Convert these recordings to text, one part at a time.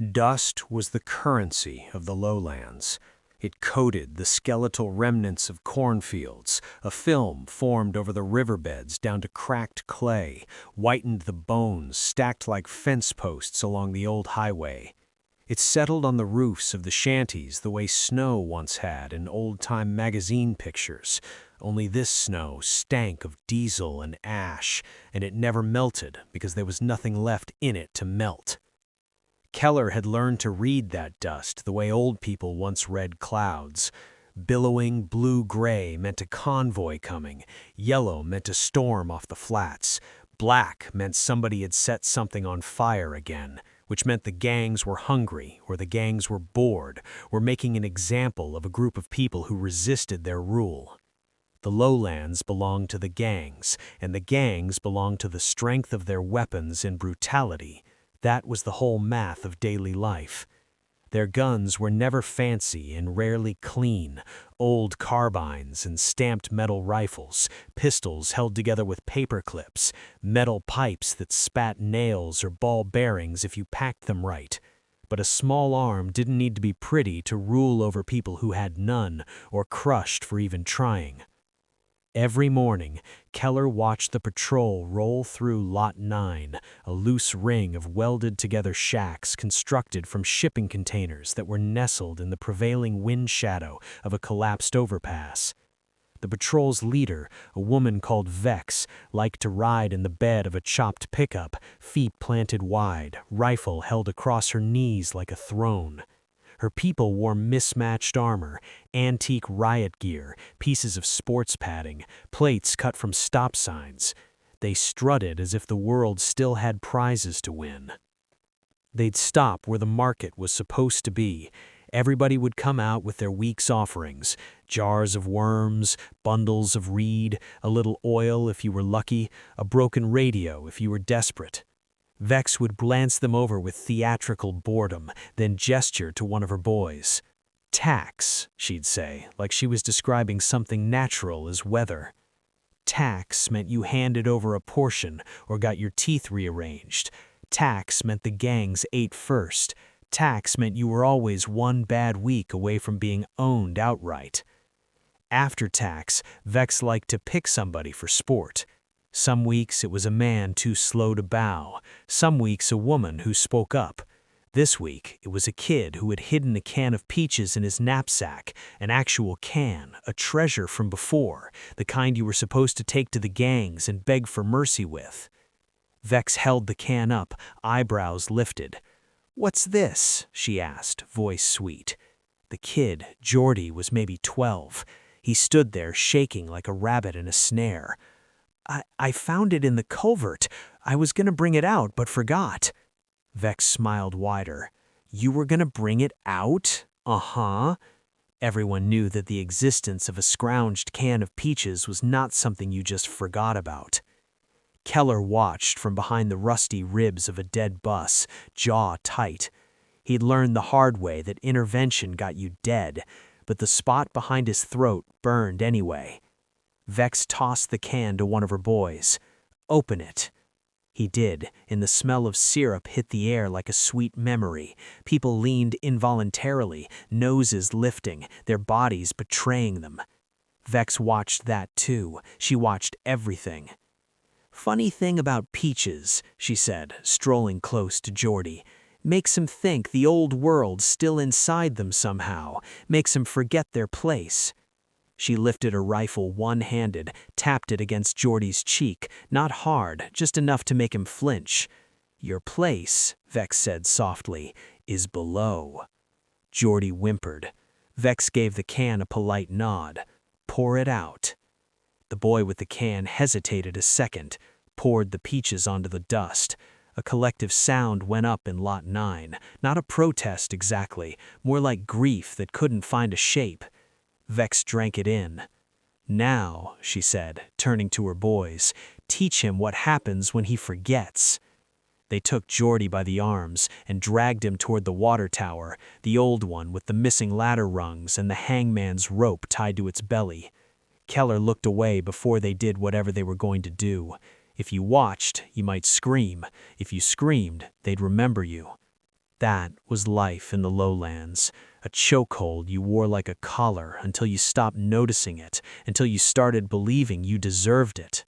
Dust was the currency of the lowlands. It coated the skeletal remnants of cornfields, a film formed over the riverbeds down to cracked clay, whitened the bones stacked like fence posts along the old highway. It settled on the roofs of the shanties the way snow once had in old-time magazine pictures, only this snow stank of diesel and ash, and it never melted because there was nothing left in it to melt. Keller had learned to read that dust the way old people once read clouds. Billowing blue-gray meant a convoy coming, yellow meant a storm off the flats, black meant somebody had set something on fire again, which meant the gangs were hungry or the gangs were bored, were making an example of a group of people who resisted their rule. The lowlands belonged to the gangs, and the gangs belonged to the strength of their weapons and brutality. That was the whole math of daily life. Their guns were never fancy and rarely clean, old carbines and stamped metal rifles, pistols held together with paper clips, metal pipes that spat nails or ball bearings if you packed them right. But a small arm didn't need to be pretty to rule over people who had none or crushed for even trying. Every morning, Keller watched the patrol roll through Lot 9, a loose ring of welded-together shacks constructed from shipping containers that were nestled in the prevailing wind shadow of a collapsed overpass. The patrol's leader, a woman called Vex, liked to ride in the bed of a chopped pickup, feet planted wide, rifle held across her knees like a throne. Her people wore mismatched armor, antique riot gear, pieces of sports padding, plates cut from stop signs. They strutted as if the world still had prizes to win. They'd stop where the market was supposed to be. Everybody would come out with their week's offerings, jars of worms, bundles of reed, a little oil if you were lucky, a broken radio if you were desperate. Vex would glance them over with theatrical boredom, then gesture to one of her boys. "Tax," she'd say, like she was describing something natural as weather. Tax meant you handed over a portion or got your teeth rearranged. Tax meant the gangs ate first. Tax meant you were always one bad week away from being owned outright. After tax, Vex liked to pick somebody for sport. Some weeks it was a man too slow to bow, some weeks a woman who spoke up. This week it was a kid who had hidden a can of peaches in his knapsack, an actual can, a treasure from before, the kind you were supposed to take to the gangs and beg for mercy with. Vex held the can up, eyebrows lifted. "What's this?" she asked, voice sweet. The kid, Geordie, was maybe 12. He stood there shaking like a rabbit in a snare. I found it in the covert. I was gonna bring it out, but forgot." Vex smiled wider. "You were gonna bring it out? Uh-huh." Everyone knew that the existence of a scrounged can of peaches was not something you just forgot about. Keller watched from behind the rusty ribs of a dead bus, jaw tight. He'd learned the hard way that intervention got you dead, but the spot behind his throat burned anyway. Vex tossed the can to one of her boys. "Open it." He did, and the smell of syrup hit the air like a sweet memory. People leaned involuntarily, noses lifting, their bodies betraying them. Vex watched that too. She watched everything. "Funny thing about peaches," she said, strolling close to Geordie. "Makes 'em think the old world's still inside them somehow, makes 'em forget their place." She lifted her rifle one-handed, tapped it against Geordie's cheek, not hard, just enough to make him flinch. "Your place," Vex said softly, "is below." Geordie whimpered. Vex gave the can a polite nod. "Pour it out." The boy with the can hesitated a second, poured the peaches onto the dust. A collective sound went up in Lot 9, not a protest exactly, more like grief that couldn't find a shape. Vex drank it in. "Now," she said, turning to her boys, "teach him what happens when he forgets." They took Geordie by the arms and dragged him toward the water tower, the old one with the missing ladder rungs and the hangman's rope tied to its belly. Keller looked away before they did whatever they were going to do. If you watched, you might scream. If you screamed, they'd remember you. That was life in the lowlands, a chokehold you wore like a collar until you stopped noticing it, until you started believing you deserved it.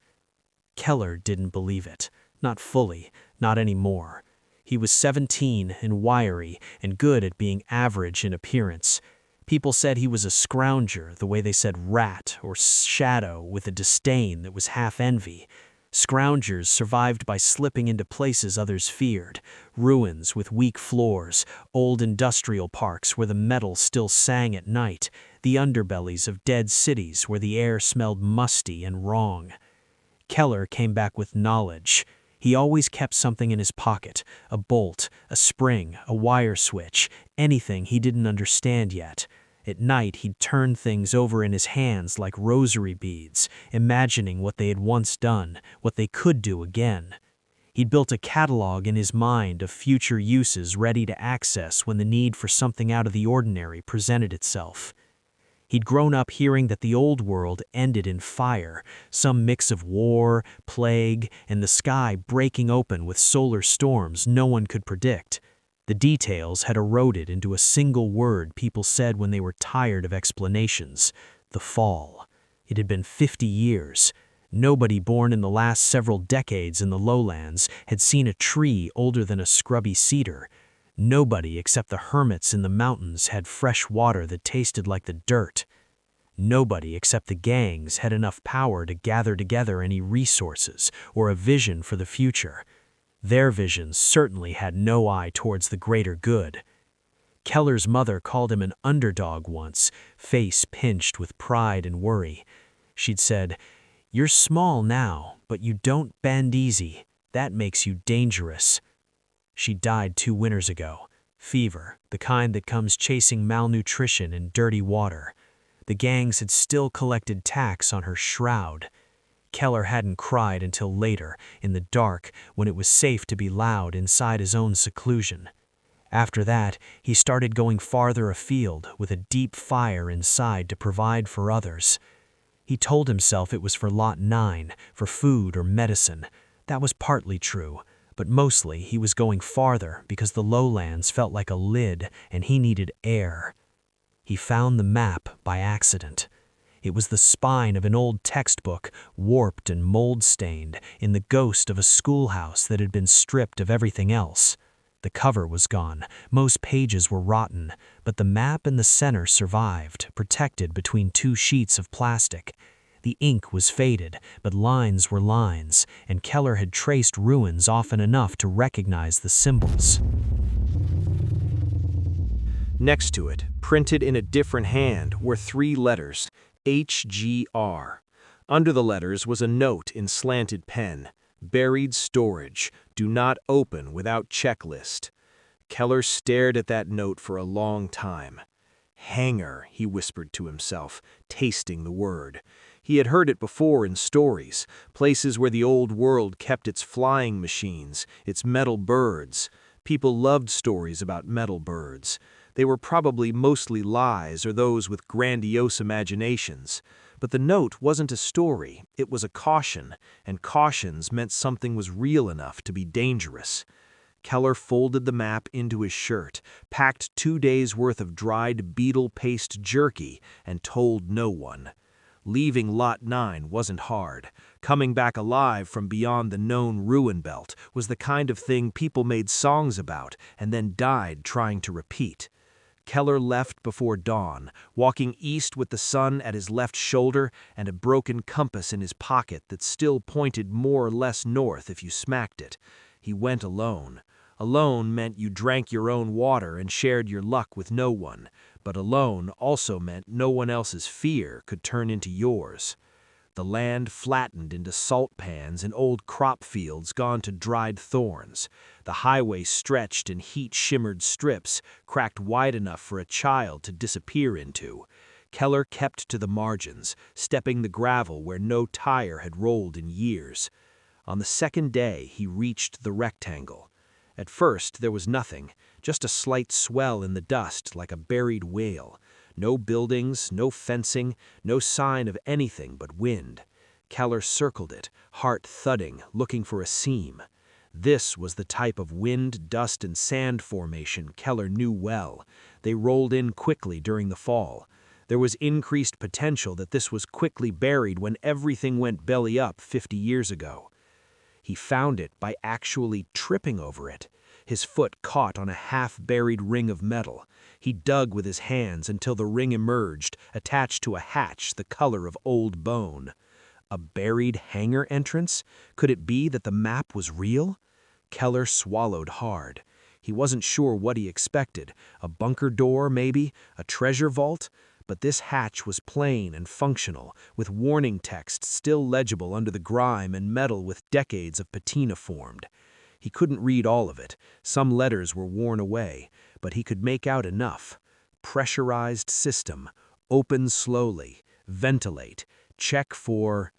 Keller didn't believe it, not fully, not anymore. He was 17 and wiry and good at being average in appearance. People said he was a scrounger, the way they said rat or shadow, with a disdain that was half envy. Scroungers survived by slipping into places others feared, ruins with weak floors, old industrial parks where the metal still sang at night, the underbellies of dead cities where the air smelled musty and wrong. Keller came back with knowledge. He always kept something in his pocket, a bolt, a spring, a wire switch, anything he didn't understand yet. At night, he'd turn things over in his hands like rosary beads, imagining what they had once done, what they could do again. He'd built a catalog in his mind of future uses ready to access when the need for something out of the ordinary presented itself. He'd grown up hearing that the old world ended in fire, some mix of war, plague, and the sky breaking open with solar storms no one could predict. The details had eroded into a single word people said when they were tired of explanations: the fall. It had been 50 years. Nobody born in the last several decades in the lowlands had seen a tree older than a scrubby cedar. Nobody except the hermits in the mountains had fresh water that tasted like the dirt. Nobody except the gangs had enough power to gather together any resources or a vision for the future. Their visions certainly had no eye towards the greater good. Keller's mother called him an underdog once, face pinched with pride and worry. She'd said, "You're small now, but you don't bend easy. That makes you dangerous." She died 2 winters ago. Fever, the kind that comes chasing malnutrition and dirty water. The gangs had still collected tax on her shroud. Keller hadn't cried until later, in the dark, when it was safe to be loud inside his own seclusion. After that, he started going farther afield, with a deep fire inside to provide for others. He told himself it was for Lot 9, for food or medicine. That was partly true, but mostly he was going farther because the lowlands felt like a lid and he needed air. He found the map by accident. It was the spine of an old textbook, warped and mold-stained, in the ghost of a schoolhouse that had been stripped of everything else. The cover was gone, most pages were rotten, but the map in the center survived, protected between 2 sheets of plastic. The ink was faded, but lines were lines, and Keller had traced ruins often enough to recognize the symbols. Next to it, printed in a different hand, were 3 letters: HGR. Under the letters was a note in slanted pen: buried storage, do not open without checklist. Keller stared at that note for a long time. Hangar, he whispered to himself, tasting the word. He had heard it before in stories, places where the old world kept its flying machines, its metal birds. People loved stories about metal birds. They were probably mostly lies or those with grandiose imaginations. But the note wasn't a story, it was a caution, and cautions meant something was real enough to be dangerous. Keller folded the map into his shirt, packed 2 days' worth of dried beetle paste jerky, and told no one. Leaving Lot 9 wasn't hard. Coming back alive from beyond the known ruin belt was the kind of thing people made songs about and then died trying to repeat. Keller left before dawn, walking east with the sun at his left shoulder and a broken compass in his pocket that still pointed more or less north if you smacked it. He went alone. Alone meant you drank your own water and shared your luck with no one, but alone also meant no one else's fear could turn into yours. The land flattened into salt pans and old crop fields gone to dried thorns. The highway stretched in heat-shimmered strips, cracked wide enough for a child to disappear into. Keller kept to the margins, stepping the gravel where no tire had rolled in years. On the second day, he reached the rectangle. At first, there was nothing, just a slight swell in the dust like a buried whale. No buildings, no fencing, no sign of anything but wind. Keller circled it, heart thudding, looking for a seam. This was the type of wind, dust, and sand formation Keller knew well. They rolled in quickly during the fall. There was increased potential that this was quickly buried when everything went belly up 50 years ago. He found it by actually tripping over it. His foot caught on a half-buried ring of metal. He dug with his hands until the ring emerged, attached to a hatch the color of old bone. A buried hangar entrance? Could it be that the map was real? Keller swallowed hard. He wasn't sure what he expected. A bunker door, maybe? A treasure vault? But this hatch was plain and functional, with warning text still legible under the grime and metal with decades of patina formed. He couldn't read all of it. Some letters were worn away, but he could make out enough. Pressurized system. Open slowly. Ventilate. Check for...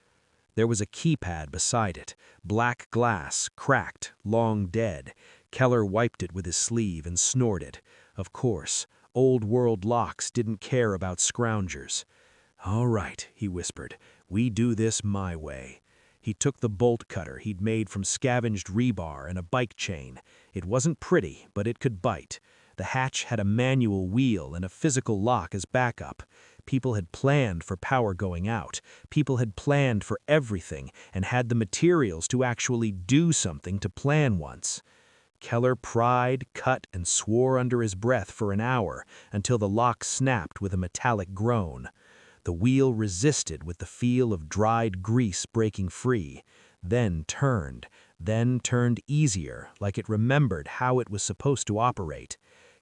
There was a keypad beside it. Black glass, cracked, long dead. Keller wiped it with his sleeve and snorted. Of course, old-world locks didn't care about scroungers. "All right," he whispered. "We do this my way." He took the bolt cutter he'd made from scavenged rebar and a bike chain. It wasn't pretty, but it could bite. The hatch had a manual wheel and a physical lock as backup. People had planned for power going out. People had planned for everything and had the materials to actually do something to plan once. Keller pried, cut, and swore under his breath for an hour until the lock snapped with a metallic groan. The wheel resisted with the feel of dried grease breaking free, then turned easier, like it remembered how it was supposed to operate.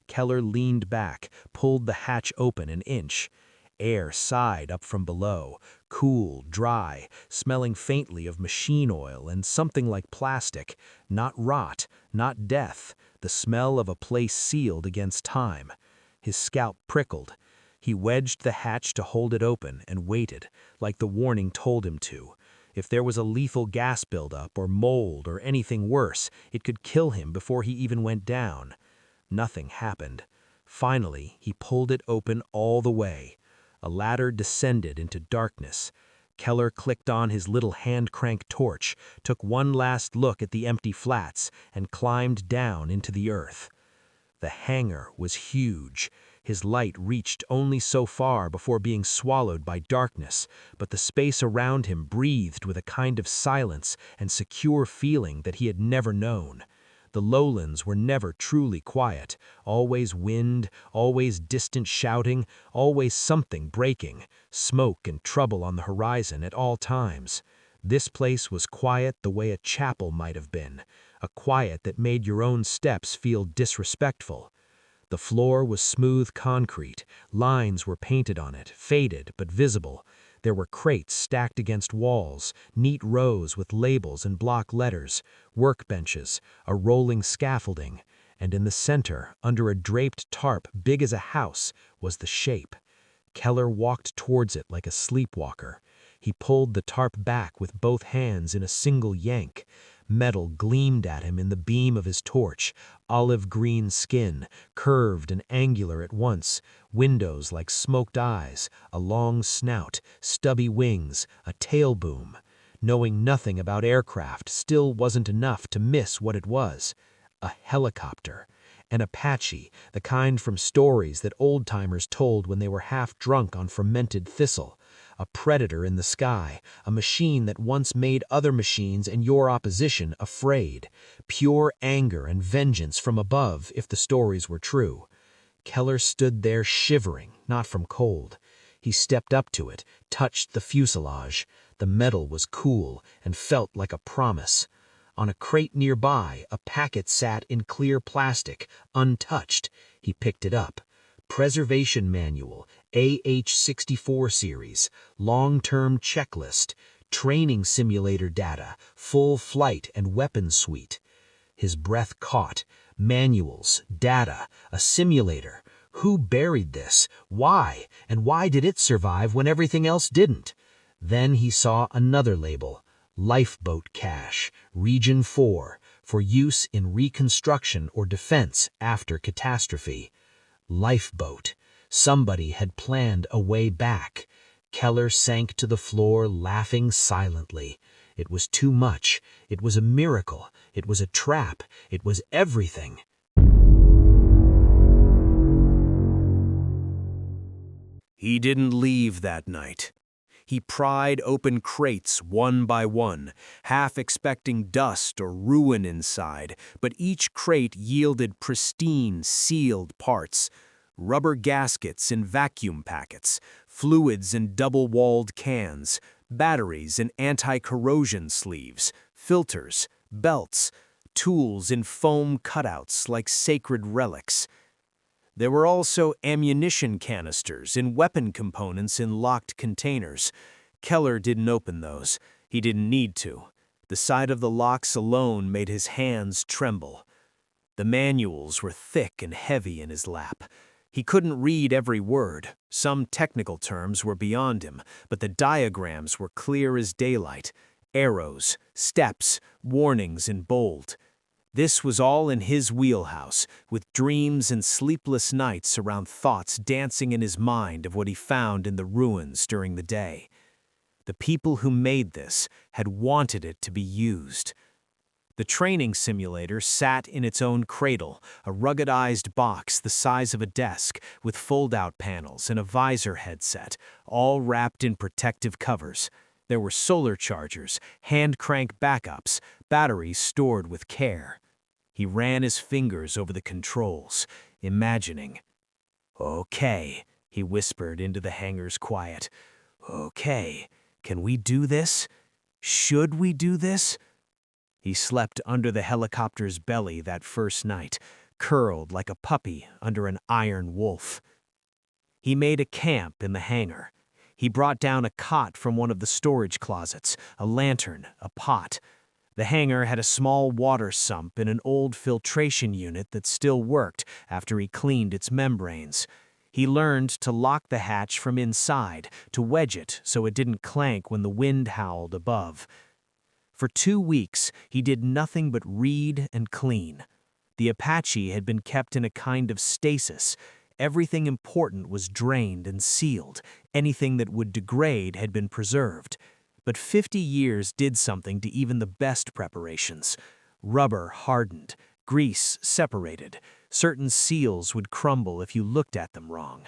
Keller leaned back, pulled the hatch open an inch. Air sighed up from below, cool, dry, smelling faintly of machine oil and something like plastic. Not rot, not death, the smell of a place sealed against time. His scalp prickled. He wedged the hatch to hold it open and waited, like the warning told him to. If there was a lethal gas buildup or mold or anything worse, it could kill him before he even went down. Nothing happened. Finally, he pulled it open all the way. A ladder descended into darkness. Keller clicked on his little hand-crank torch, took one last look at the empty flats, and climbed down into the earth. The hangar was huge. His light reached only so far before being swallowed by darkness, but the space around him breathed with a kind of silence and secure feeling that he had never known. The lowlands were never truly quiet, always wind, always distant shouting, always something breaking, smoke and trouble on the horizon at all times. This place was quiet the way a chapel might have been, a quiet that made your own steps feel disrespectful. The floor was smooth concrete, lines were painted on it, faded but visible. There were crates stacked against walls, neat rows with labels and block letters, workbenches, a rolling scaffolding, and in the center, under a draped tarp big as a house, was the shape. Keller walked towards it like a sleepwalker. He pulled the tarp back with both hands in a single yank. Metal gleamed at him in the beam of his torch, olive-green skin, curved and angular at once, windows like smoked eyes, a long snout, stubby wings, a tail boom. Knowing nothing about aircraft still wasn't enough to miss what it was. A helicopter. An Apache, the kind from stories that old-timers told when they were half drunk on fermented thistle. A predator in the sky, a machine that once made other machines and your opposition afraid. Pure anger and vengeance from above, if the stories were true. Keller stood there shivering, not from cold. He stepped up to it, touched the fuselage. The metal was cool and felt like a promise. On a crate nearby, a packet sat in clear plastic, untouched. He picked it up. Preservation Manual, AH-64 series, long-term checklist, training simulator data, full flight and weapons suite. His breath caught. Manuals, data, a simulator. Who buried this? Why? And why did it survive when everything else didn't? Then he saw another label, Lifeboat Cache, Region 4, for use in reconstruction or defense after catastrophe. Lifeboat. Somebody had planned a way back. Keller sank to the floor, laughing silently. It was too much. It was a miracle. It was a trap. It was everything. He didn't leave that night. He pried open crates one by one, half expecting dust or ruin inside, but each crate yielded pristine, sealed parts. Rubber gaskets in vacuum packets, fluids in double-walled cans, batteries in anti-corrosion sleeves, filters, belts, tools in foam cutouts like sacred relics. There were also ammunition canisters and weapon components in locked containers. Keller didn't open those. He didn't need to. The sight of the locks alone made his hands tremble. The manuals were thick and heavy in his lap. He couldn't read every word. Some technical terms were beyond him, but the diagrams were clear as daylight. Arrows, steps, warnings in bold. This was all in his wheelhouse, with dreams and sleepless nights around thoughts dancing in his mind of what he found in the ruins during the day. The people who made this had wanted it to be used. The training simulator sat in its own cradle, a ruggedized box the size of a desk with fold-out panels and a visor headset, all wrapped in protective covers. There were solar chargers, hand-crank backups, batteries stored with care. He ran his fingers over the controls, imagining. "Okay," he whispered into the hangar's quiet. "Okay, can we do this? Should we do this?" He slept under the helicopter's belly that first night, curled like a puppy under an iron wolf. He made a camp in the hangar. He brought down a cot from one of the storage closets, a lantern, a pot. The hangar had a small water sump and an old filtration unit that still worked after he cleaned its membranes. He learned to lock the hatch from inside, to wedge it so it didn't clank when the wind howled above. For 2 weeks, he did nothing but read and clean. The Apache had been kept in a kind of stasis. Everything important was drained and sealed. Anything that would degrade had been preserved. But 50 years did something to even the best preparations. Rubber hardened, grease separated. Certain seals would crumble if you looked at them wrong.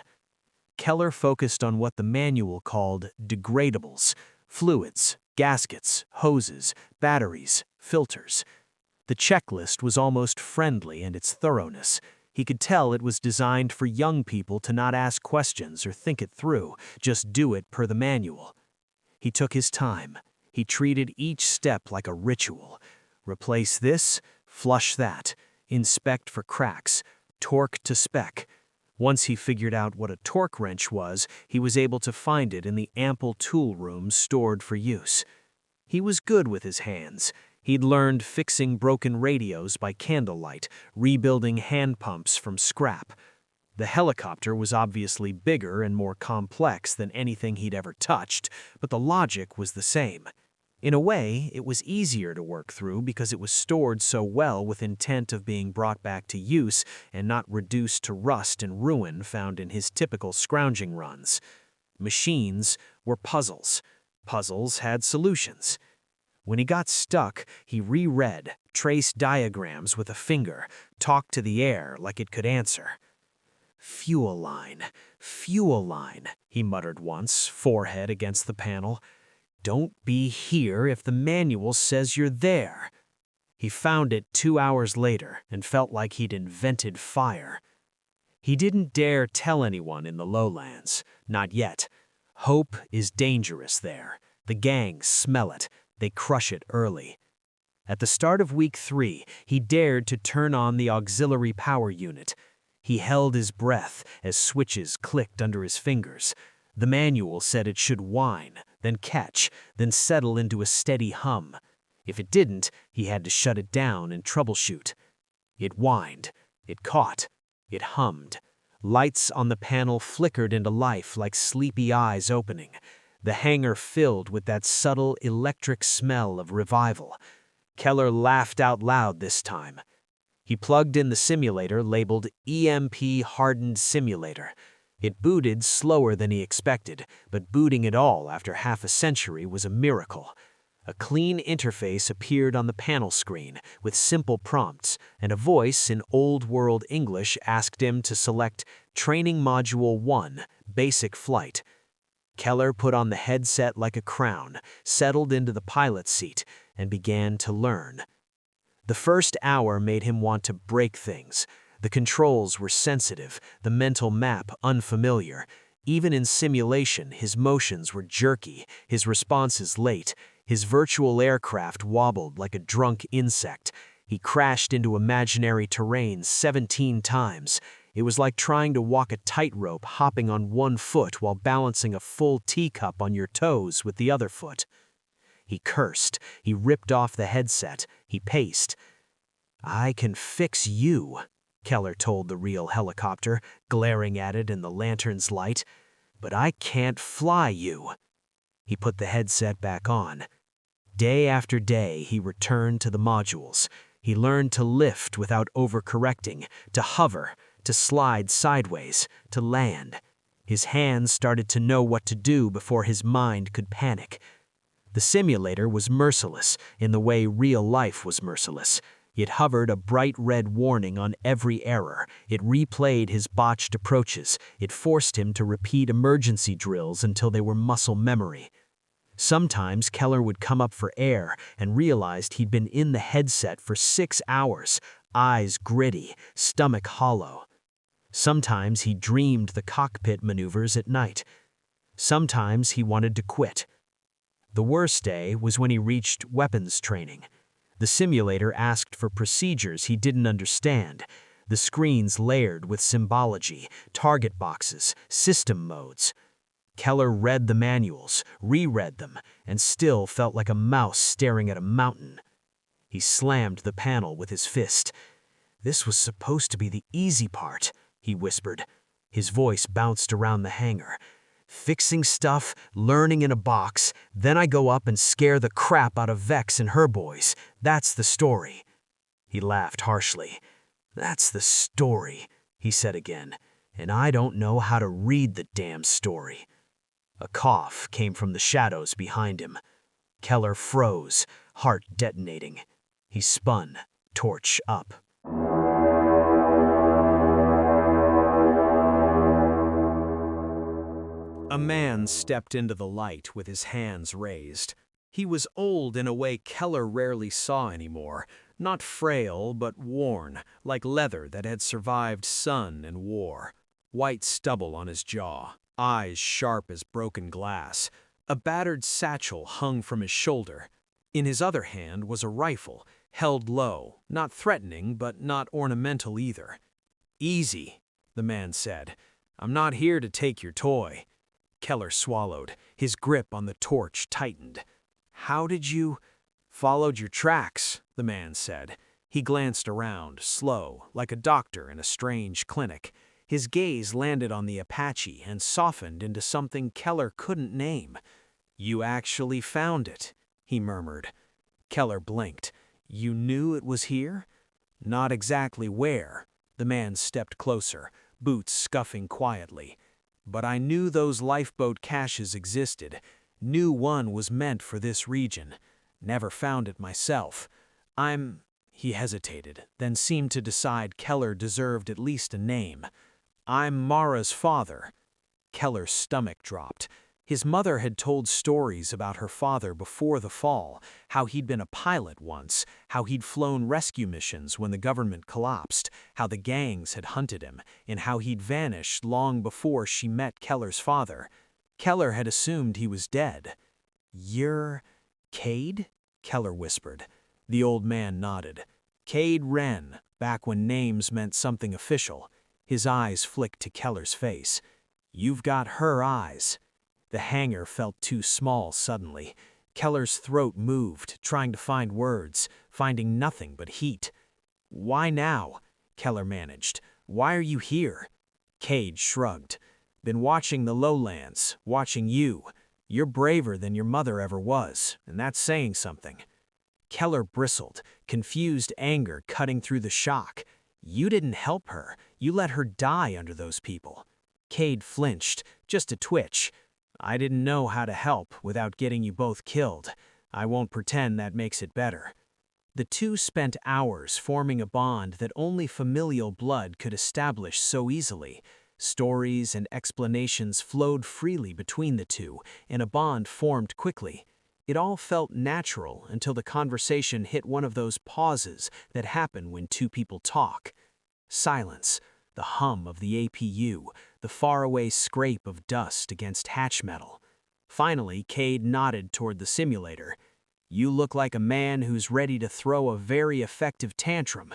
Keller focused on what the manual called degradables, fluids, gaskets, hoses, batteries, filters. The checklist was almost friendly in its thoroughness. He could tell it was designed for young people to not ask questions or think it through, just do it per the manual. He took his time. He treated each step like a ritual. Replace this, flush that, inspect for cracks, torque to spec. Once he figured out what a torque wrench was, he was able to find it in the ample tool room stored for use. He was good with his hands. He'd learned fixing broken radios by candlelight, rebuilding hand pumps from scrap. The helicopter was obviously bigger and more complex than anything he'd ever touched, but the logic was the same. In a way, it was easier to work through because it was stored so well with intent of being brought back to use and not reduced to rust and ruin found in his typical scrounging runs. Machines were puzzles. Puzzles had solutions. When he got stuck, he reread, traced diagrams with a finger, talked to the air like it could answer. Fuel line, he muttered once, forehead against the panel. Don't be here if the manual says you're there. He found it 2 hours later and felt like he'd invented fire. He didn't dare tell anyone in the Lowlands, not yet. Hope is dangerous there. The gangs smell it. They crush it early. At the start of week 3, he dared to turn on the auxiliary power unit. He held his breath as switches clicked under his fingers. The manual said it should whine, then catch, then settle into a steady hum. If it didn't, he had to shut it down and troubleshoot. It whined, it caught, it hummed. Lights on the panel flickered into life like sleepy eyes opening. The hangar filled with that subtle electric smell of revival. Keller laughed out loud this time. He plugged in the simulator labeled EMP Hardened Simulator. It booted slower than he expected, but booting at all after half a century was a miracle. A clean interface appeared on the panel screen with simple prompts, and a voice in old-world English asked him to select Training Module 1, Basic Flight. Keller put on the headset like a crown, settled into the pilot's seat, and began to learn. The first hour made him want to break things. The controls were sensitive, the mental map unfamiliar. Even in simulation, his motions were jerky, his responses late. His virtual aircraft wobbled like a drunk insect. He crashed into imaginary terrain 17 times. It was like trying to walk a tightrope hopping on one foot while balancing a full teacup on your toes with the other foot. He cursed. He ripped off the headset. He paced. "I can fix you," Keller told the real helicopter, glaring at it in the lantern's light. "But I can't fly you." He put the headset back on. Day after day, he returned to the modules. He learned to lift without overcorrecting, to hover, to slide sideways, to land. His hands started to know what to do before his mind could panic. The simulator was merciless in the way real life was merciless. It hovered a bright red warning on every error. It replayed his botched approaches. It forced him to repeat emergency drills until they were muscle memory. Sometimes Keller would come up for air and realized he'd been in the headset for 6 hours, eyes gritty, stomach hollow. Sometimes he dreamed the cockpit maneuvers at night. Sometimes he wanted to quit. The worst day was when he reached weapons training. The simulator asked for procedures he didn't understand. The screens layered with symbology, target boxes, system modes. Keller read the manuals, reread them, and still felt like a mouse staring at a mountain. He slammed the panel with his fist. "This was supposed to be the easy part," he whispered. His voice bounced around the hangar. "Fixing stuff, learning in a box, then I go up and scare the crap out of Vex and her boys. That's the story." He laughed harshly. "That's the story," he said again, "and I don't know how to read the damn story." A cough came from the shadows behind him. Keller froze, heart detonating. He spun, torch up. A man stepped into the light with his hands raised. He was old in a way Keller rarely saw anymore, not frail but worn, like leather that had survived sun and war. White stubble on his jaw, eyes sharp as broken glass. A battered satchel hung from his shoulder. In his other hand was a rifle, held low, not threatening but not ornamental either. "Easy," the man said. "I'm not here to take your toy." Keller swallowed. His grip on the torch tightened. "How did you—" "Followed your tracks," the man said. He glanced around, slow, like a doctor in a strange clinic. His gaze landed on the Apache and softened into something Keller couldn't name. "You actually found it," he murmured. Keller blinked. "You knew it was here?" "Not exactly where." The man stepped closer, boots scuffing quietly. "But I knew those lifeboat caches existed. Knew one was meant for this region. Never found it myself. He hesitated, then seemed to decide Keller deserved at least a name. "I'm Mara's father." Keller's stomach dropped. His mother had told stories about her father before the fall, how he'd been a pilot once, how he'd flown rescue missions when the government collapsed, how the gangs had hunted him, and how he'd vanished long before she met Keller's father. Keller had assumed he was dead. "You're Cade?" Keller whispered. The old man nodded. "Cade Wren, back when names meant something official." His eyes flicked to Keller's face. "You've got her eyes." The hangar felt too small suddenly. Keller's throat moved, trying to find words, finding nothing but heat. "Why now?" Keller managed. "Why are you here?" Cade shrugged. "Been watching the Lowlands, watching you. You're braver than your mother ever was, and that's saying something." Keller bristled, confused anger cutting through the shock. "You didn't help her. You let her die under those people." Cade flinched, just a twitch. "I didn't know how to help without getting you both killed. I won't pretend that makes it better." The two spent hours forming a bond that only familial blood could establish so easily. Stories and explanations flowed freely between the two, and a bond formed quickly. It all felt natural until the conversation hit one of those pauses that happen when two people talk. Silence, the hum of the APU, the faraway scrape of dust against hatch metal. Finally, Cade nodded toward the simulator. "You look like a man who's ready to throw a very effective tantrum."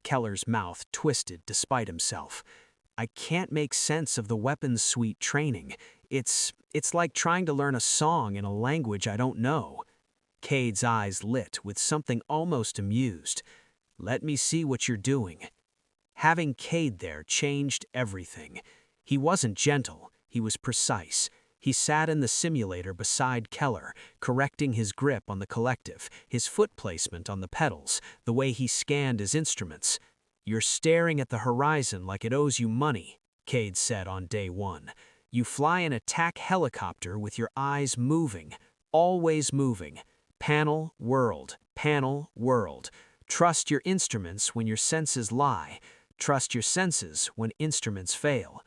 Keller's mouth twisted despite himself. "I can't make sense of the weapons suite training. It's like trying to learn a song in a language I don't know." Cade's eyes lit with something almost amused. "Let me see what you're doing." Having Cade there changed everything. He wasn't gentle, he was precise. He sat in the simulator beside Keller, correcting his grip on the collective, his foot placement on the pedals, the way he scanned his instruments. "You're staring at the horizon like it owes you money," Cade said on day one. "You fly an attack helicopter with your eyes moving, always moving. Panel, world, panel, world. Trust your instruments when your senses lie. Trust your senses when instruments fail."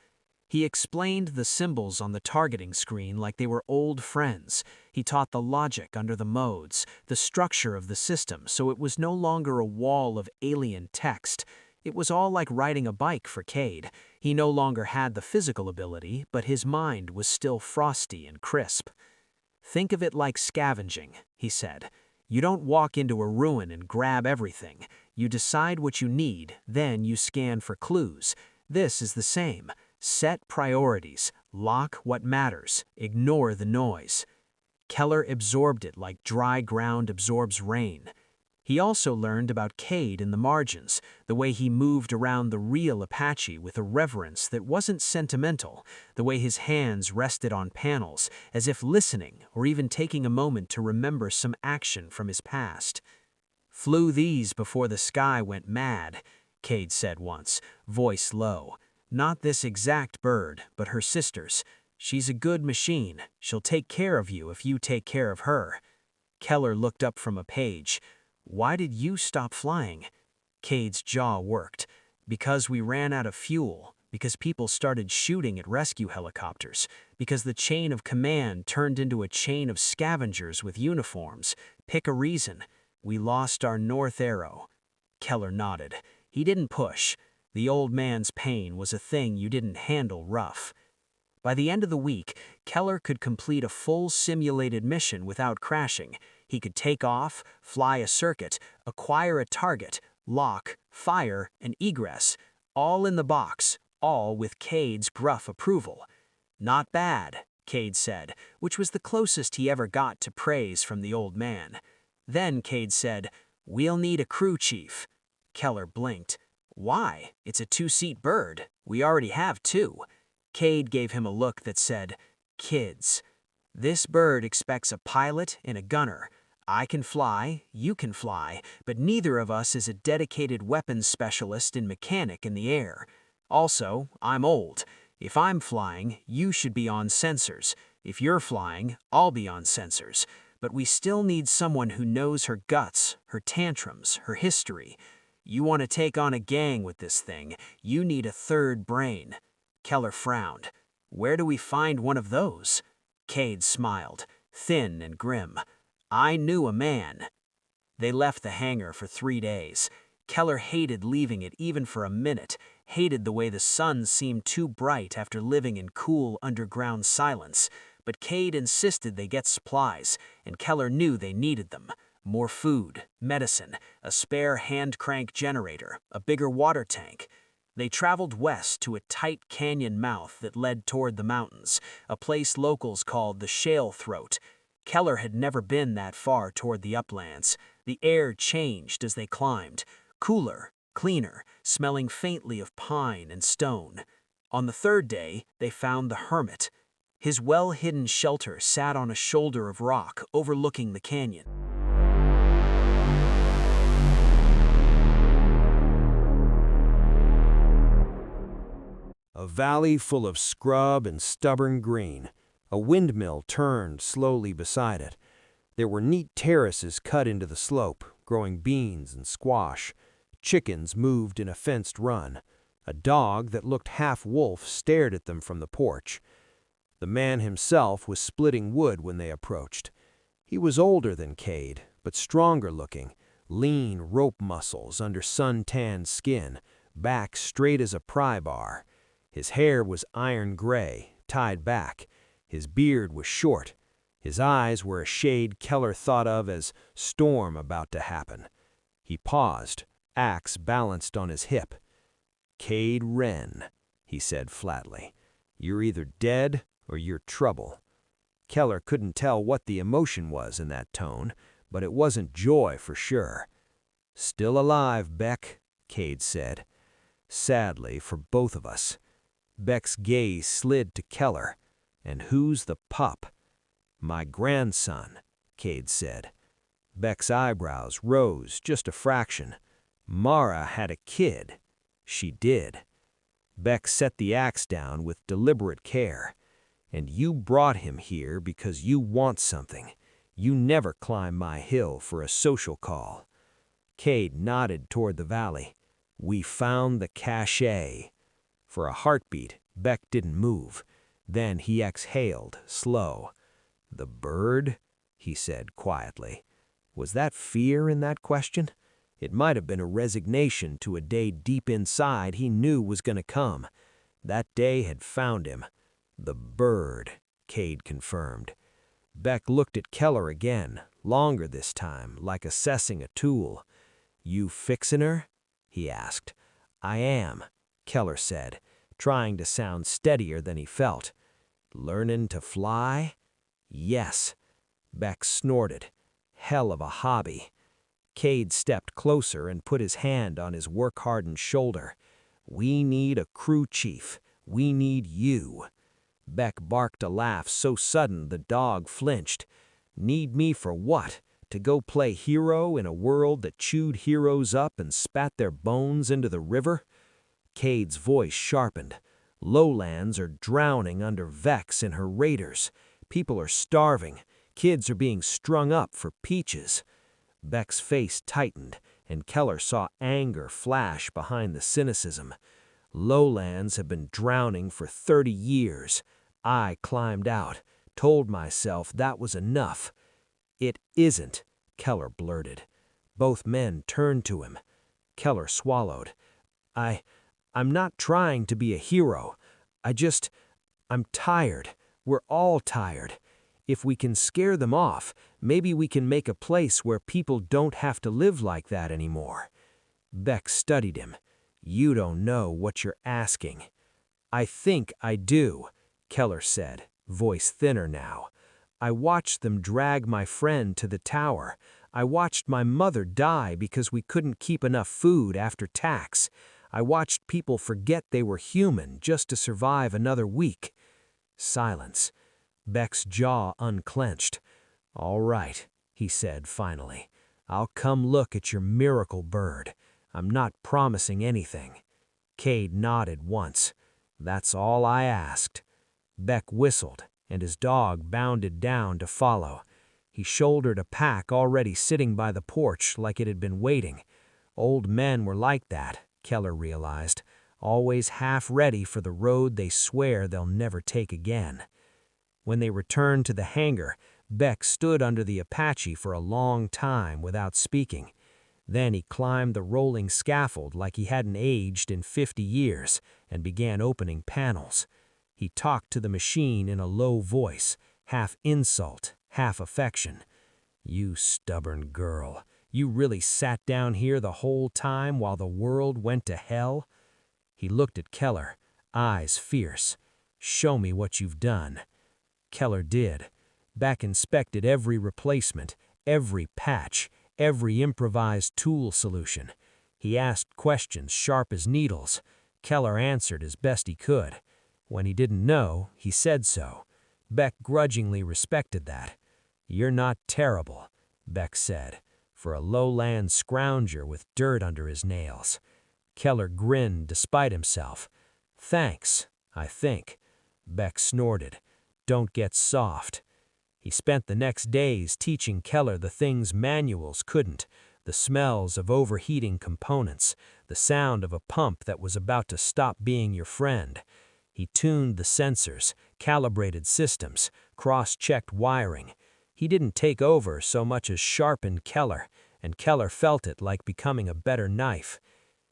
He explained the symbols on the targeting screen like they were old friends. He taught the logic under the modes, the structure of the system, so it was no longer a wall of alien text. It was all like riding a bike for Cade. He no longer had the physical ability, but his mind was still frosty and crisp. "Think of it like scavenging," he said. "You don't walk into a ruin and grab everything. You decide what you need, then you scan for clues. This is the same. Set priorities, lock what matters, ignore the noise." Keller absorbed it like dry ground absorbs rain. He also learned about Cade in the margins, the way he moved around the real Apache with a reverence that wasn't sentimental, the way his hands rested on panels, as if listening or even taking a moment to remember some action from his past. "Flew these before the sky went mad," Cade said once, voice low. "Not this exact bird, but her sister's. She's a good machine. She'll take care of you if you take care of her." Keller looked up from a page. "Why did you stop flying?" Cade's jaw worked. "Because we ran out of fuel. Because people started shooting at rescue helicopters. Because the chain of command turned into a chain of scavengers with uniforms. Pick a reason. We lost our north arrow." Keller nodded. He didn't push. The old man's pain was a thing you didn't handle rough. By the end of the week, Keller could complete a full simulated mission without crashing. He could take off, fly a circuit, acquire a target, lock, fire, and egress, all in the box, all with Cade's gruff approval. "Not bad," Cade said, which was the closest he ever got to praise from the old man. Then Cade said, "We'll need a crew chief." Keller blinked. "Why? It's a two-seat bird. We already have two." Cade gave him a look that said, "Kids. This bird expects a pilot and a gunner. I can fly, you can fly, but neither of us is a dedicated weapons specialist and mechanic in the air. Also, I'm old. If I'm flying, you should be on sensors. If you're flying, I'll be on sensors. But we still need someone who knows her guts, her tantrums, her history. You want to take on a gang with this thing, you need a third brain." Keller frowned. "Where do we find one of those?" Cade smiled, thin and grim. "I knew a man." They left the hangar for 3 days. Keller hated leaving it even for a minute, hated the way the sun seemed too bright after living in cool underground silence. But Cade insisted they get supplies, and Keller knew they needed them. More food, medicine, a spare hand-crank generator, a bigger water tank. They traveled west to a tight canyon mouth that led toward the mountains, a place locals called the Shale Throat. Keller had never been that far toward the uplands. The air changed as they climbed, cooler, cleaner, smelling faintly of pine and stone. On the 3rd day, they found the hermit. His well-hidden shelter sat on a shoulder of rock overlooking the canyon. A valley full of scrub and stubborn green. A windmill turned slowly beside it. There were neat terraces cut into the slope, growing beans and squash. Chickens moved in a fenced run. A dog that looked half wolf stared at them from the porch. The man himself was splitting wood when they approached. He was older than Cade, but stronger looking, lean rope muscles under sun-tanned skin, back straight as a pry bar. His hair was iron gray, tied back. His beard was short. His eyes were a shade Keller thought of as storm about to happen. He paused, axe balanced on his hip. "Cade Wren," he said flatly. "You're either dead or you're trouble." Keller couldn't tell what the emotion was in that tone, but it wasn't joy for sure. "Still alive, Beck," Cade said. "Sadly for both of us." Beck's gaze slid to Keller. "And who's the pup?" "My grandson," Cade said. Beck's eyebrows rose just a fraction. "Mara had a kid." "She did." Beck set the axe down with deliberate care. "And you brought him here because you want something. You never climb my hill for a social call." Cade nodded toward the valley. "We found the cache." For a heartbeat, Beck didn't move. Then he exhaled, slow. "The bird?" he said quietly. Was that fear in that question? It might have been a resignation to a day deep inside he knew was going to come. That day had found him. "The bird," Cade confirmed. Beck looked at Keller again, longer this time, like assessing a tool. "You fixin' her?" he asked. "I am," Keller said, trying to sound steadier than he felt. "Learnin' to fly?" "Yes." Beck snorted. "Hell of a hobby." Cade stepped closer and put his hand on his work-hardened shoulder. "We need a crew chief. We need you." Beck barked a laugh so sudden the dog flinched. "Need me for what? To go play hero in a world that chewed heroes up and spat their bones into the river?" Cade's voice sharpened. "Lowlands are drowning under Vex and her raiders. People are starving. Kids are being strung up for peaches." Beck's face tightened, and Keller saw anger flash behind the cynicism. "Lowlands have been drowning for 30 years. I climbed out, told myself that was enough." "It isn't," Keller blurted. Both men turned to him. Keller swallowed. I'm not trying to be a hero. I'm tired. We're all tired. If we can scare them off, maybe we can make a place where people don't have to live like that anymore." Beck studied him. "You don't know what you're asking." "I think I do," Keller said, voice thinner now. "I watched them drag my friend to the tower. I watched my mother die because we couldn't keep enough food after tax. I watched people forget they were human just to survive another week." Silence. Beck's jaw unclenched. "All right," he said finally. "I'll come look at your miracle bird. I'm not promising anything." Cade nodded once. "That's all I asked." Beck whistled, and his dog bounded down to follow. He shouldered a pack already sitting by the porch like it had been waiting. Old men were like that, Keller realized, always half ready for the road they swear they'll never take again. When they returned to the hangar, Beck stood under the Apache for a long time without speaking. Then he climbed the rolling scaffold like he hadn't aged in 50 years and began opening panels. He talked to the machine in a low voice, half insult, half affection. "You stubborn girl. You really sat down here the whole time while the world went to hell?" He looked at Keller, eyes fierce. "Show me what you've done." Keller did. Beck inspected every replacement, every patch, every improvised tool solution. He asked questions sharp as needles. Keller answered as best he could. When he didn't know, he said so. Beck grudgingly respected that. "You're not terrible," Beck said, "for a lowland scrounger with dirt under his nails." Keller grinned despite himself. "Thanks, I think." Beck snorted. "Don't get soft." He spent the next days teaching Keller the things manuals couldn't, the smells of overheating components, the sound of a pump that was about to stop being your friend. He tuned the sensors, calibrated systems, cross-checked wiring. He didn't take over so much as sharpen Keller, and Keller felt it like becoming a better knife.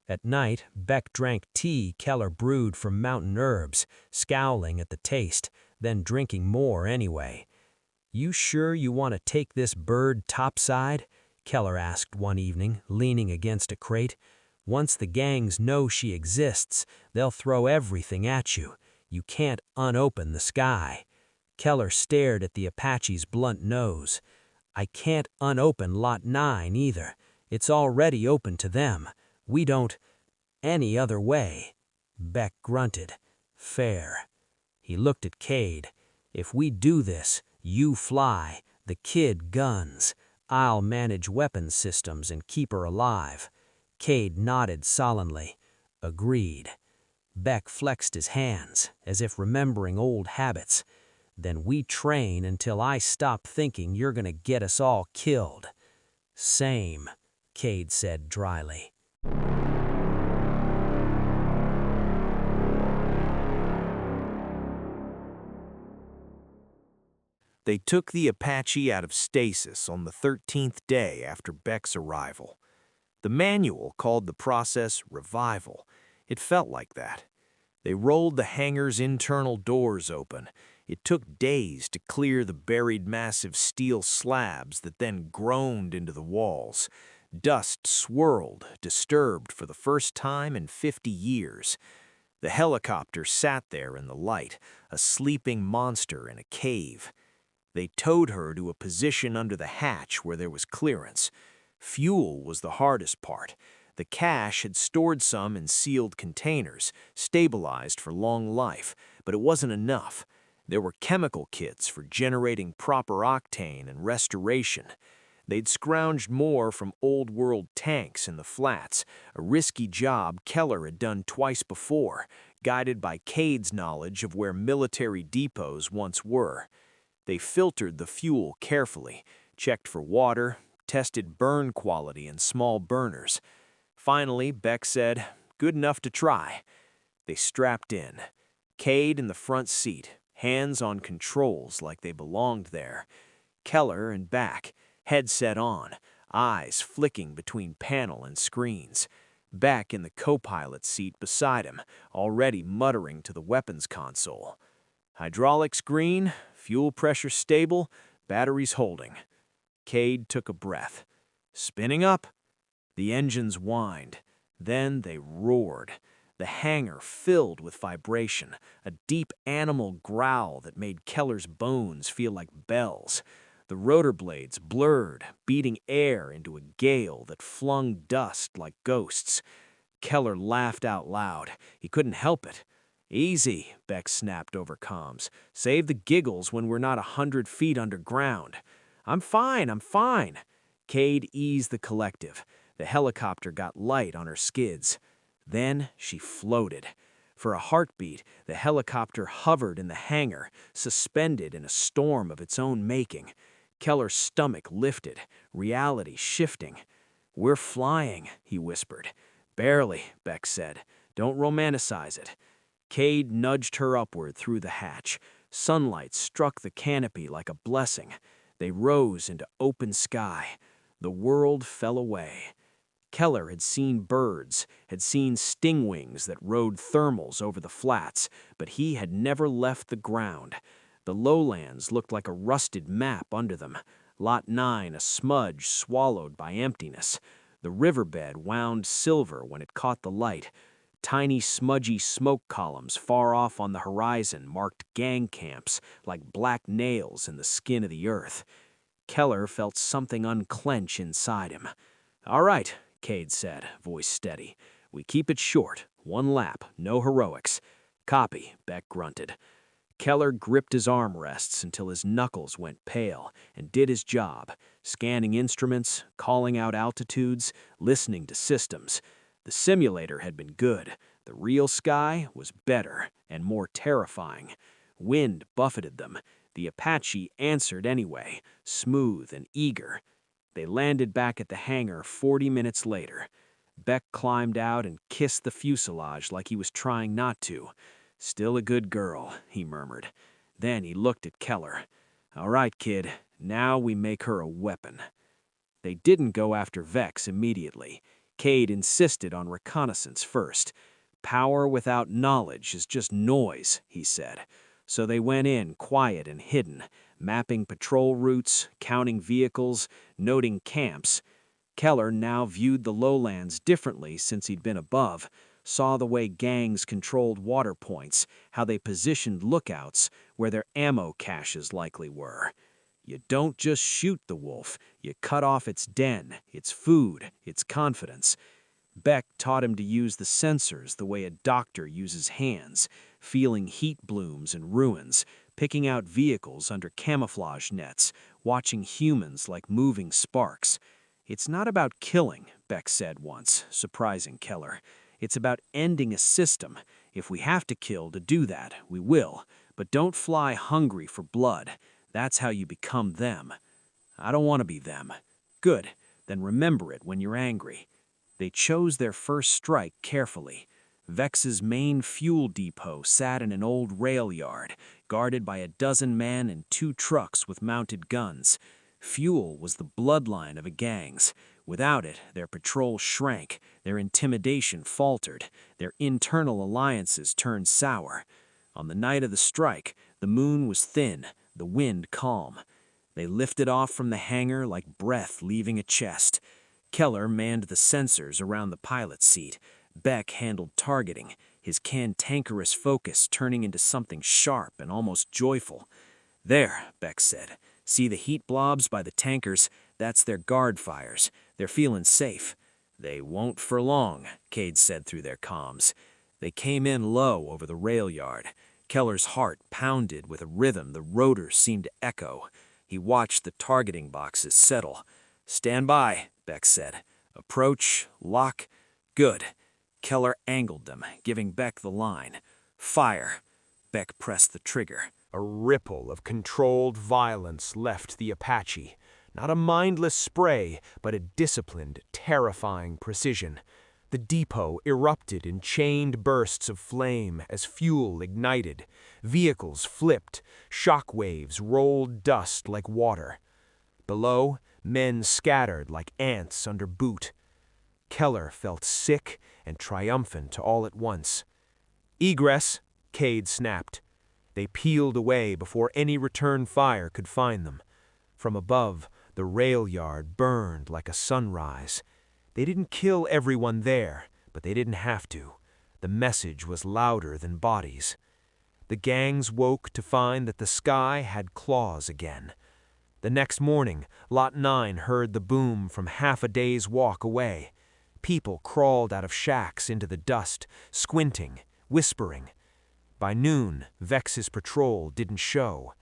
At night, Beck drank tea Keller brewed from mountain herbs, scowling at the taste, then drinking more anyway. "You sure you want to take this bird topside?" Keller asked one evening, leaning against a crate. "Once the gangs know she exists, they'll throw everything at you. You can't unopen the sky." Keller stared at the Apache's blunt nose. "I can't unopen Lot 9 either. It's already open to them. We don't any other way." Beck grunted. "Fair." He looked at Cade. "If we do this, you fly, the kid guns. I'll manage weapons systems and keep her alive." Cade nodded solemnly. "Agreed." Beck flexed his hands, as if remembering old habits. "Then we train until I stop thinking you're gonna get us all killed." "Same," Cade said dryly. They took the Apache out of stasis on the 13th day after Beck's arrival. The manual called the process revival. It felt like that. They rolled the hangar's internal doors open. It took days to clear the buried massive steel slabs that then groaned into the walls. Dust swirled, disturbed for the first time in 50 years. The helicopter sat there in the light, a sleeping monster in a cave. They towed her to a position under the hatch where there was clearance. Fuel was the hardest part. The cache had stored some in sealed containers, stabilized for long life, but it wasn't enough. There were chemical kits for generating proper octane and restoration. They'd scrounged more from old-world tanks in the flats, a risky job Keller had done twice before, guided by Cade's knowledge of where military depots once were. They filtered the fuel carefully, checked for water, tested burn quality in small burners. Finally, Beck said, "Good enough to try." They strapped in. Cade in the front seat, hands on controls like they belonged there. Keller in back, headset on, eyes flicking between panel and screens. Beck in the co-pilot seat beside him, already muttering to the weapons console. "Hydraulics green, fuel pressure stable, batteries holding." Cade took a breath. "Spinning up." The engines whined. Then they roared. The hangar filled with vibration, a deep animal growl that made Keller's bones feel like bells. The rotor blades blurred, beating air into a gale that flung dust like ghosts. Keller laughed out loud. He couldn't help it. "Easy," Beck snapped over comms. "Save the giggles when we're not 100 feet underground." I'm fine." Cade eased the collective. The helicopter got light on her skids. Then she floated. For a heartbeat, the helicopter hovered in the hangar, suspended in a storm of its own making. Keller's stomach lifted, reality shifting. "We're flying," he whispered. "Barely," Beck said. "Don't romanticize it." Cade nudged her upward through the hatch. Sunlight struck the canopy like a blessing. They rose into open sky. The world fell away. Keller had seen birds, had seen stingwings that rode thermals over the flats, but he had never left the ground. The lowlands looked like a rusted map under them. Lot 9 a smudge swallowed by emptiness. The riverbed wound silver when it caught the light. Tiny smudgy smoke columns far off on the horizon marked gang camps like black nails in the skin of the earth. Keller felt something unclench inside him. "All right," Cade said, voice steady. "We keep it short. 1 lap, no heroics." "Copy," Beck grunted. Keller gripped his armrests until his knuckles went pale and did his job, scanning instruments, calling out altitudes, listening to systems. The simulator had been good. The real sky was better and more terrifying. Wind buffeted them. The Apache answered anyway, smooth and eager. They landed back at the hangar 40 minutes later. Beck climbed out and kissed the fuselage like he was trying not to. "Still a good girl," he murmured. Then he looked at Keller. "All right, kid, now we make her a weapon." They didn't go after Vex immediately. Cade insisted on reconnaissance first. "Power without knowledge is just noise," he said. So they went in quiet and hidden, mapping patrol routes, counting vehicles, noting camps. Keller now viewed the lowlands differently since he'd been above, saw the way gangs controlled water points, how they positioned lookouts, where their ammo caches likely were. You don't just shoot the wolf, you cut off its den, its food, its confidence. Beck taught him to use the sensors the way a doctor uses hands, feeling heat blooms and ruins, picking out vehicles under camouflage nets, watching humans like moving sparks. "It's not about killing," Beck said once, surprising Keller. "It's about ending a system. If we have to kill to do that, we will. But don't fly hungry for blood. That's how you become them." "I don't want to be them." "Good. Then remember it when you're angry." They chose their first strike carefully. Vex's main fuel depot sat in an old rail yard, guarded by a dozen men and 2 trucks with mounted guns. Fuel was the bloodline of a gang's. Without it, their patrol shrank, their intimidation faltered, their internal alliances turned sour. On the night of the strike, the moon was thin, the wind calm. They lifted off from the hangar like breath leaving a chest. Keller manned the sensors around the pilot's seat. Beck handled targeting, his cantankerous focus turning into something sharp and almost joyful. "There," Beck said. "See the heat blobs by the tankers? That's their guard fires. They're feeling safe." "They won't for long," Cade said through their comms. They came in low over the rail yard. Keller's heart pounded with a rhythm the rotors seemed to echo. He watched the targeting boxes settle. "Stand by," Beck said. "Approach, lock." "Good." Keller angled them, giving Beck the line. "Fire." Beck pressed the trigger. A ripple of controlled violence left the Apache. Not a mindless spray, but a disciplined, terrifying precision. The depot erupted in chained bursts of flame as fuel ignited. Vehicles flipped, shock waves rolled dust like water. Below, men scattered like ants under boot. Keller felt sick and triumphant all at once. "Egress," Cade snapped. They peeled away before any return fire could find them. From above, the rail yard burned like a sunrise. They didn't kill everyone there, but they didn't have to. The message was louder than bodies. The gangs woke to find that the sky had claws again. The next morning, Lot 9 heard the boom from half a day's walk away. People crawled out of shacks into the dust, squinting, whispering. By noon, Vex's patrol didn't show.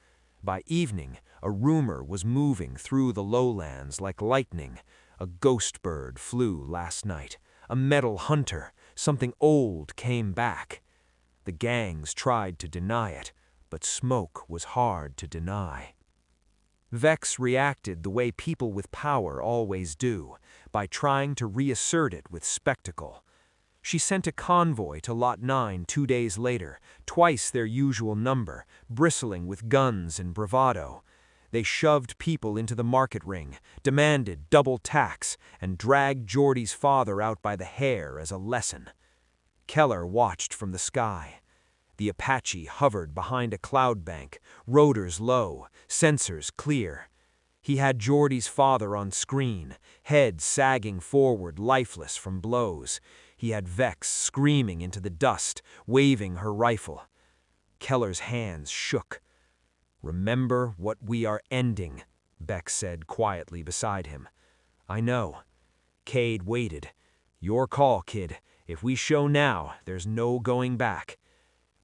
By evening, a rumor was moving through the lowlands like lightning. A ghost bird flew last night. A metal hunter, something old, came back. The gangs tried to deny it, but smoke was hard to deny. Vex reacted the way people with power always do, by trying to reassert it with spectacle. She sent a convoy to Lot 9 2 days later, twice their usual number, bristling with guns and bravado. They shoved people into the market ring, demanded double tax, and dragged Geordie's father out by the hair as a lesson. Keller watched from the sky. The Apache hovered behind a cloud bank, rotors low, sensors clear. He had Geordie's father on screen, head sagging forward, lifeless from blows. He had Vex screaming into the dust, waving her rifle. Keller's hands shook. "Remember what we are ending," Beck said quietly beside him. "I know." Cade waited. "Your call, kid. If we show now, there's no going back."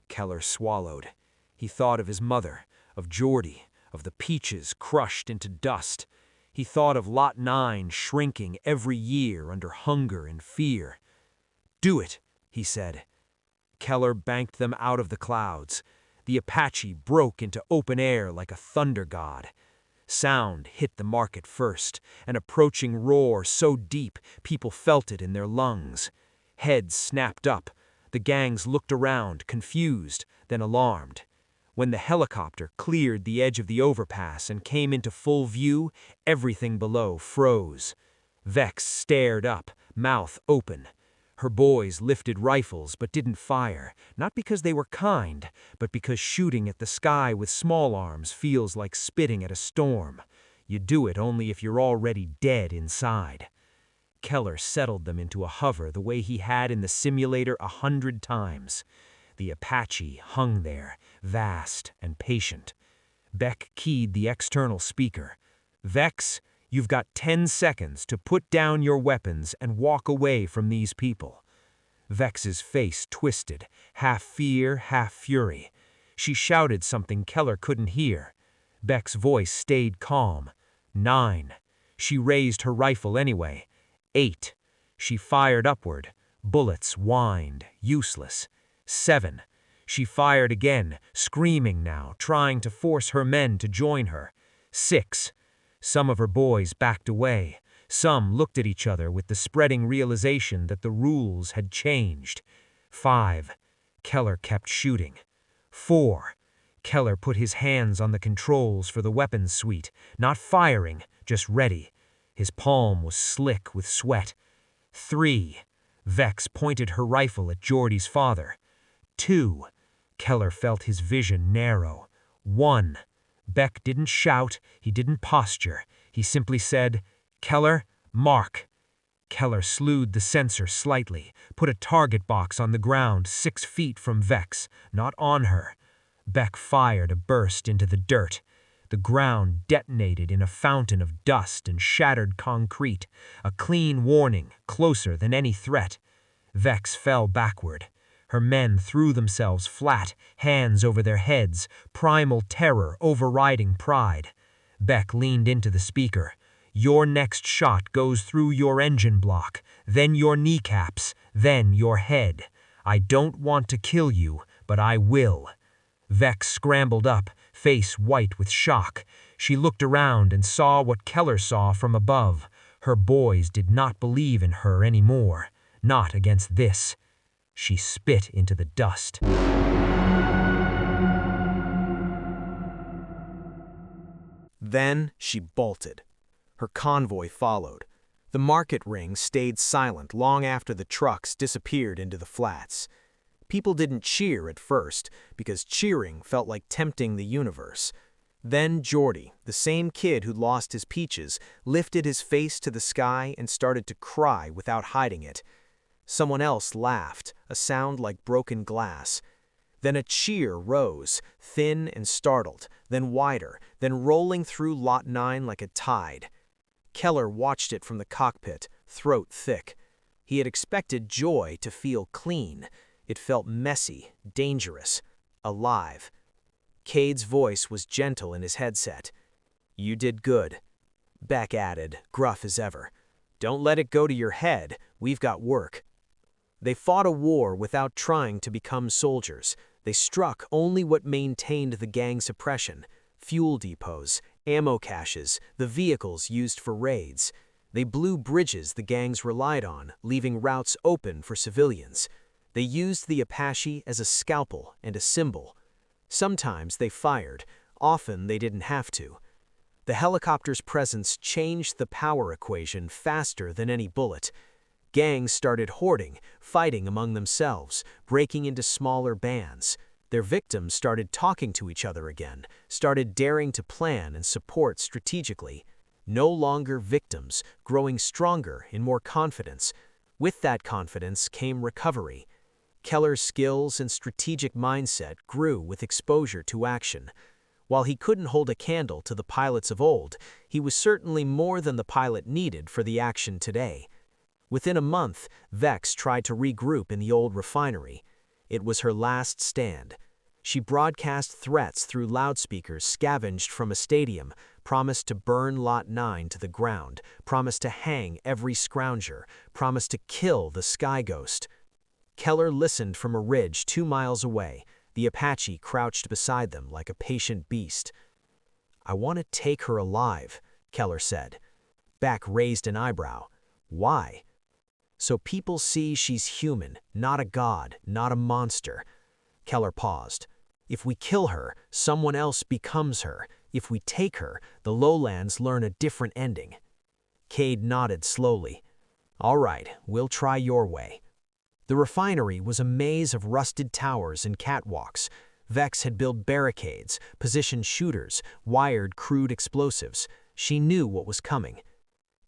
Keller swallowed. He thought of his mother, of Geordie, of the peaches crushed into dust. He thought of Lot 9 shrinking every year under hunger and fear. "Do it," he said. Keller banked them out of the clouds. The Apache broke into open air like a thunder god. Sound hit the market first, an approaching roar so deep people felt it in their lungs. Heads snapped up. The gangs looked around, confused, then alarmed. When the helicopter cleared the edge of the overpass and came into full view, everything below froze. Vex stared up, mouth open. Her boys lifted rifles but didn't fire, not because they were kind, but because shooting at the sky with small arms feels like spitting at a storm. You do it only if you're already dead inside. Keller settled them into a hover the way he had in the simulator 100 times. The Apache hung there, vast and patient. Beck keyed the external speaker. "Vex, you've got 10 seconds to put down your weapons and walk away from these people." Vex's face twisted, half fear, half fury. She shouted something Keller couldn't hear. Beck's voice stayed calm. 9. She raised her rifle anyway. 8. She fired upward. Bullets whined, useless. 7. She fired again, screaming now, trying to force her men to join her. 6. Some of her boys backed away. Some looked at each other with the spreading realization that the rules had changed. 5. Keller kept shooting. 4. Keller put his hands on the controls for the weapons suite, not firing, just ready. His palm was slick with sweat. 3. Vex pointed her rifle at Geordie's father. 2. Keller felt his vision narrow. 1. Beck didn't shout, he didn't posture. He simply said, "Keller, mark." Keller slewed the sensor slightly, put a target box on the ground 6 feet from Vex, not on her. Beck fired a burst into the dirt. The ground detonated in a fountain of dust and shattered concrete, a clean warning, closer than any threat. Vex fell backward. Her men threw themselves flat, hands over their heads, primal terror overriding pride. Beck leaned into the speaker. "Your next shot goes through your engine block, then your kneecaps, then your head. I don't want to kill you, but I will." Vex scrambled up, face white with shock. She looked around and saw what Keller saw from above. Her boys did not believe in her anymore, not against this. She spit into the dust. Then she bolted. Her convoy followed. The market ring stayed silent long after the trucks disappeared into the flats. People didn't cheer at first, because cheering felt like tempting the universe. Then Geordie, the same kid who'd lost his peaches, lifted his face to the sky and started to cry without hiding it. Someone else laughed, a sound like broken glass. Then a cheer rose, thin and startled, then wider, then rolling through Lot 9 like a tide. Keller watched it from the cockpit, throat thick. He had expected joy to feel clean. It felt messy, dangerous, alive. Cade's voice was gentle in his headset. "You did good." Beck added, gruff as ever. "Don't let it go to your head. We've got work." They fought a war without trying to become soldiers. They struck only what maintained the gang's oppression: fuel depots, ammo caches, the vehicles used for raids. They blew bridges the gangs relied on, leaving routes open for civilians. They used the Apache as a scalpel and a symbol. Sometimes they fired, often they didn't have to. The helicopter's presence changed the power equation faster than any bullet. Gangs started hoarding, fighting among themselves, breaking into smaller bands. Their victims started talking to each other again, started daring to plan and support strategically. No longer victims, growing stronger in more confidence. With that confidence came recovery. Keller's skills and strategic mindset grew with exposure to action. While he couldn't hold a candle to the pilots of old, he was certainly more than the pilot needed for the action today. Within a month, Vex tried to regroup in the old refinery. It was her last stand. She broadcast threats through loudspeakers scavenged from a stadium, promised to burn Lot 9 to the ground, promised to hang every scrounger, promised to kill the Sky Ghost. Keller listened from a ridge 2 miles away. The The Apache crouched beside them like a patient beast. "I want to take her alive," Keller said. Beck raised an eyebrow. "Why?" "So people see she's human, not a god, not a monster." Keller paused. "If we kill her, someone else becomes her. If we take her, the Lowlands learn a different ending." Cade nodded slowly. "All right, we'll try your way." The refinery was a maze of rusted towers and catwalks. Vex had built barricades, positioned shooters, wired crude explosives. She knew what was coming.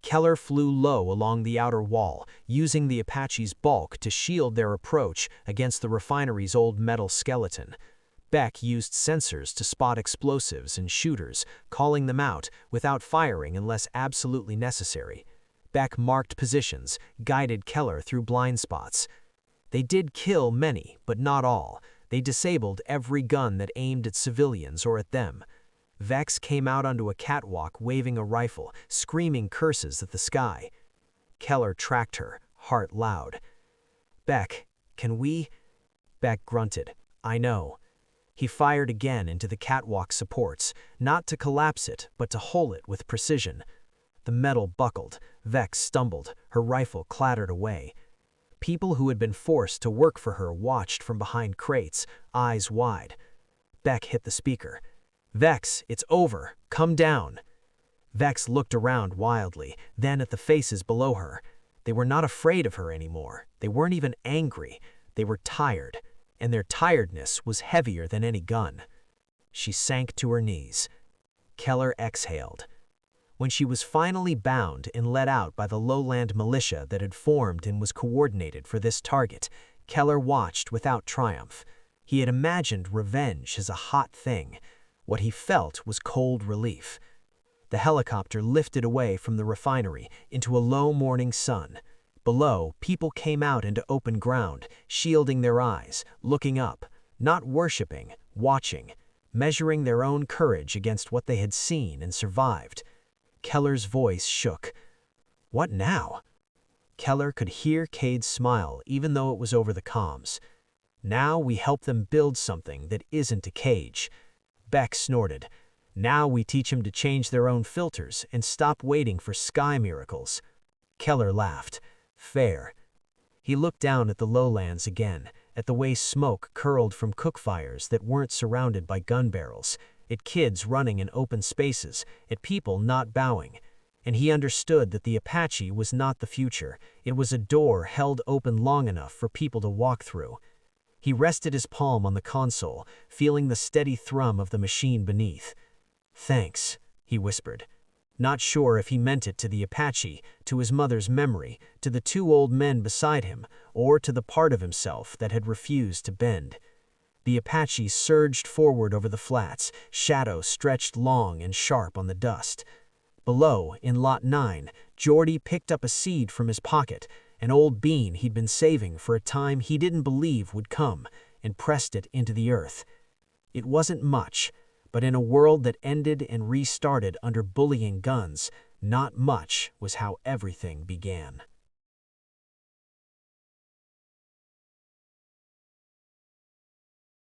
Keller flew low along the outer wall, using the Apache's bulk to shield their approach against the refinery's old metal skeleton. Beck used sensors to spot explosives and shooters, calling them out without firing unless absolutely necessary. Beck marked positions, guided Keller through blind spots. They did kill many, but not all. They disabled every gun that aimed at civilians or at them. Vex came out onto a catwalk waving a rifle, screaming curses at the sky. Keller tracked her, heart loud. "Beck, can we?" Beck grunted. "I know." He fired again into the catwalk supports, not to collapse it, but to hole it with precision. The metal buckled. Vex stumbled. Her rifle clattered away. People who had been forced to work for her watched from behind crates, eyes wide. Beck hit the speaker. "Vex, it's over. Come down." Vex looked around wildly, then at the faces below her. They were not afraid of her anymore. They weren't even angry. They were tired, and their tiredness was heavier than any gun. She sank to her knees. Keller exhaled. When she was finally bound and let out by the lowland militia that had formed and was coordinated for this target, Keller watched without triumph. He had imagined revenge as a hot thing. What he felt was cold relief. The helicopter lifted away from the refinery into a low morning sun. Below, people came out into open ground, shielding their eyes, looking up, not worshiping, watching, measuring their own courage against what they had seen and survived. Keller's voice shook. "What now?" Keller could hear Cade's smile even though it was over the comms. "Now we help them build something that isn't a cage." Beck snorted. "Now we teach them to change their own filters and stop waiting for sky miracles." Keller laughed. "Fair." He looked down at the lowlands again, at the way smoke curled from cook fires that weren't surrounded by gun barrels, at kids running in open spaces, at people not bowing. And he understood that the Apache was not the future. It was a door held open long enough for people to walk through. He rested his palm on the console, feeling the steady thrum of the machine beneath. "Thanks," he whispered. Not sure if he meant it to the Apache, to his mother's memory, to the two old men beside him, or to the part of himself that had refused to bend. The Apache surged forward over the flats, shadow stretched long and sharp on the dust. Below, in Lot 9, Geordie picked up a seed from his pocket, an old bean he'd been saving for a time he didn't believe would come, and pressed it into the earth. It wasn't much, but in a world that ended and restarted under bullying guns, not much was how everything began.